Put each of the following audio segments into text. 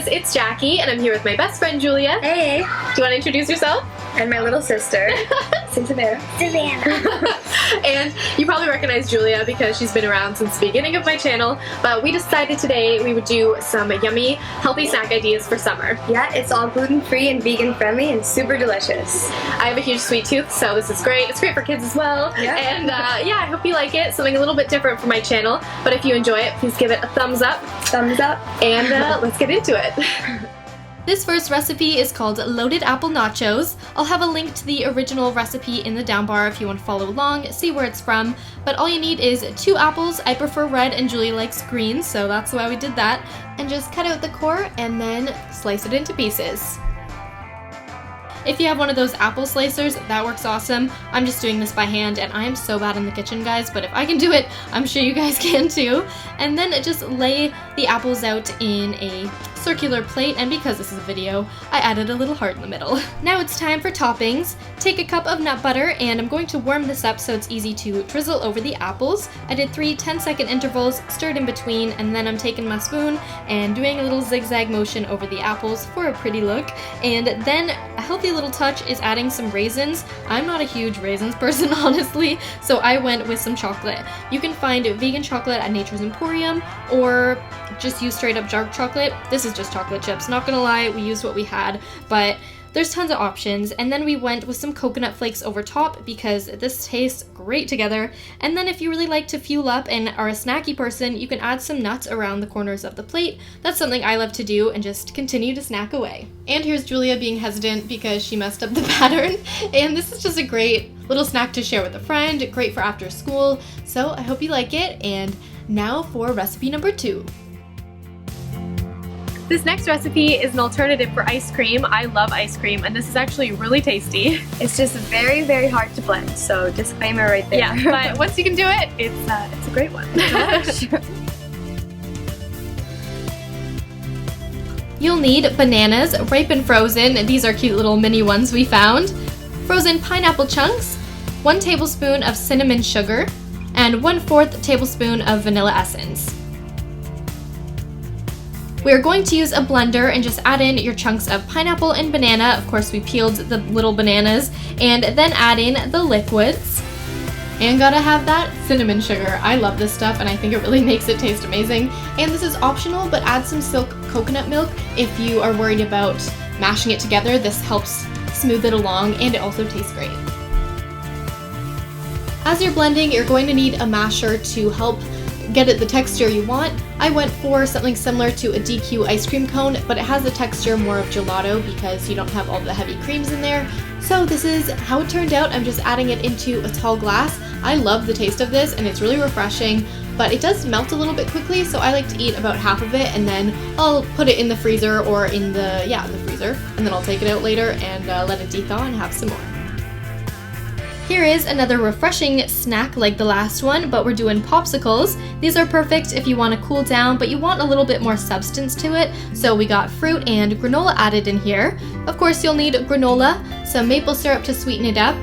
guys, it's Jackie, and I'm here with my best friend Julia. Hey! Do you want to introduce yourself? And my little sister, Savannah. And you probably recognize Julia because she's been around since the beginning of my channel, but we decided today we would do some yummy, healthy snack ideas for summer. Yeah, it's all gluten-free and vegan-friendly and super delicious. I have a huge sweet tooth, so this is great. It's great for kids as well. Yeah. And yeah, I hope you like it. Something a little bit different for my channel, but if you enjoy it, please give it a thumbs up. Thumbs up. And let's get into it. This first recipe is called Loaded Apple Nachos. I'll have a link to the original recipe in the down bar if you want to follow along, see where it's from. But all you need is 2 apples. I prefer red and Julie likes green, so that's why we did that. And just cut out the core and then slice it into pieces. If you have one of those apple slicers, that works awesome. I'm just doing this by hand and I am so bad in the kitchen, guys, but if I can do it, I'm sure you guys can too. And then just lay the apples out in a circular plate, and because this is a video, I added a little heart in the middle. Now it's time for toppings. Take a cup of nut butter, and I'm going to warm this up so it's easy to drizzle over the apples. I did 3 10-second intervals, stirred in between, and then I'm taking my spoon and doing a little zigzag motion over the apples for a pretty look. And then a healthy little touch is adding some raisins. I'm not a huge raisins person, honestly, so I went with some chocolate. You can find vegan chocolate at Nature's Emporium, or just use straight up dark chocolate. This is just chocolate chips, not gonna lie, we used what we had, but there's tons of options. And then we went with some coconut flakes over top because this tastes great together. And then if you really like to fuel up and are a snacky person, you can add some nuts around the corners of the plate. That's something I love to do, and just continue to snack away. And here's Julia being hesitant because she messed up the pattern. And this is just a great little snack to share with a friend, great for after school. So I hope you like it. And now for recipe number 2. This next recipe is an alternative for ice cream. I love ice cream, and this is actually really tasty. It's just very, very hard to blend, so disclaimer right there. Yeah, but once you can do it, it's a great one. You'll need bananas, ripe and frozen. These are cute little mini ones we found. Frozen pineapple chunks, 1 tablespoon of cinnamon sugar, and 1/4 tablespoon of vanilla essence. We are going to use a blender and just add in your chunks of pineapple and banana. Of course, we peeled the little bananas, and then add in the liquids. And gotta have that cinnamon sugar. I love this stuff, and I think it really makes it taste amazing. And this is optional, but add some silk coconut milk if you are worried about mashing it together. This helps smooth it along, and it also tastes great. As you're blending, you're going to need a masher to help get it the texture you want. I went for something similar to a DQ ice cream cone, but it has the texture more of gelato because you don't have all the heavy creams in there. So this is how it turned out. I'm just adding it into a tall glass. I love the taste of this, and it's really refreshing, but it does melt a little bit quickly, so I like to eat about half of it, and then I'll put it in the freezer, or in the freezer, and then I'll take it out later and let it de-thaw and have some more. Here is another refreshing snack like the last one, but we're doing popsicles. These are perfect if you want to cool down, but you want a little bit more substance to it. So we got fruit and granola added in here. Of course, you'll need granola, some maple syrup to sweeten it up.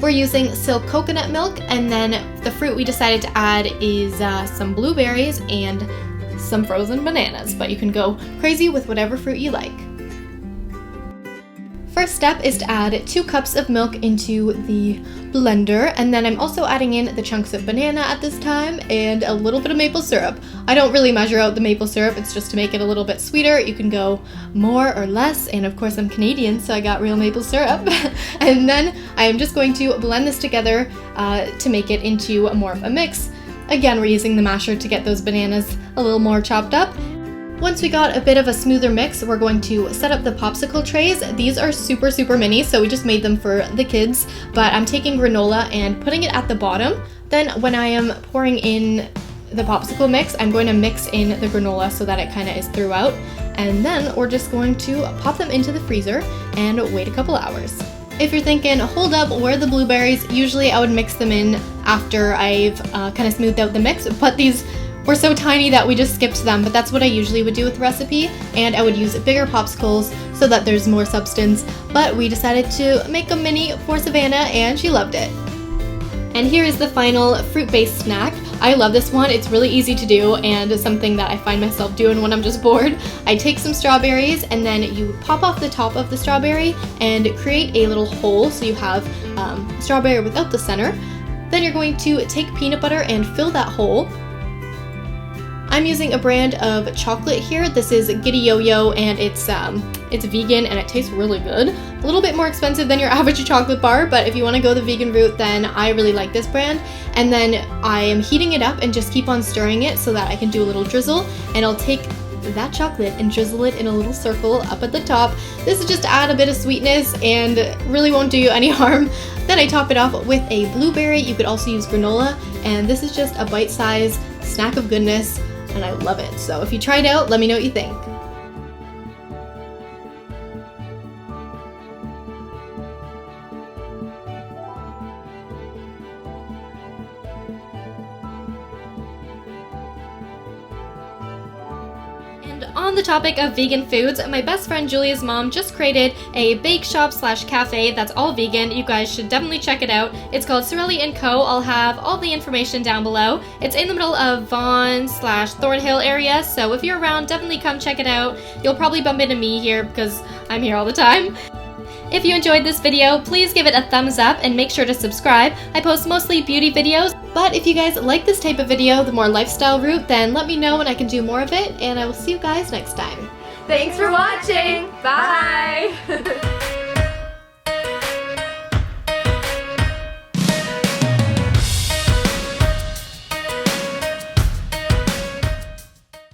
We're using silk coconut milk, and then the fruit we decided to add is some blueberries and some frozen bananas, but you can go crazy with whatever fruit you like. First step is to add 2 cups of milk into the blender, and then I'm also adding in the chunks of banana at this time and a little bit of maple syrup. I don't really measure out the maple syrup, it's just to make it a little bit sweeter. You can go more or less, and of course I'm Canadian, so I got real maple syrup. And then I'm just going to blend this together to make it into more of a mix. Again, we're using the masher to get those bananas a little more chopped up. Once we got a bit of a smoother mix, we're going to set up the popsicle trays. These are super, super mini, so we just made them for the kids, but I'm taking granola and putting it at the bottom. Then when I am pouring in the popsicle mix, I'm going to mix in the granola so that it kind of is throughout. And then we're just going to pop them into the freezer and wait a couple hours. If you're thinking, hold up, where are the blueberries? Usually I would mix them in after I've kind of smoothed out the mix, but these were so tiny that we just skipped them, but that's what I usually would do with the recipe, and I would use bigger popsicles so that there's more substance, but we decided to make a mini for Savannah, and she loved it. And here is the final fruit-based snack. I love this one. It's really easy to do and something that I find myself doing when I'm just bored. I take some strawberries and then you pop off the top of the strawberry and create a little hole so you have strawberry without the center. Then you're going to take peanut butter and fill that hole. I'm using a brand of chocolate here. This is Giddy Yo-Yo and it's vegan and it tastes really good. A little bit more expensive than your average chocolate bar, but if you want to go the vegan route, then I really like this brand. And then I am heating it up and just keep on stirring it so that I can do a little drizzle. And I'll take that chocolate and drizzle it in a little circle up at the top. This is just to add a bit of sweetness and really won't do you any harm. Then I top it off with a blueberry. You could also use granola, and this is just a bite-sized snack of goodness, and I love it. So if you try it out, let me know what you think. On the topic of vegan foods, my best friend Julia's mom just created a bake shop slash cafe that's all vegan. You guys should definitely check it out. It's called Sorelle and Co. I'll have all the information down below. It's in the middle of Vaughan slash Thornhill area, so if you're around, definitely come check it out. You'll probably bump into me here because I'm here all the time. If you enjoyed this video, please give it a thumbs up and make sure to subscribe. I post mostly beauty videos, but if you guys like this type of video, the more lifestyle route, then let me know and I can do more of it, and I will see you guys next time. Thanks for watching. Bye.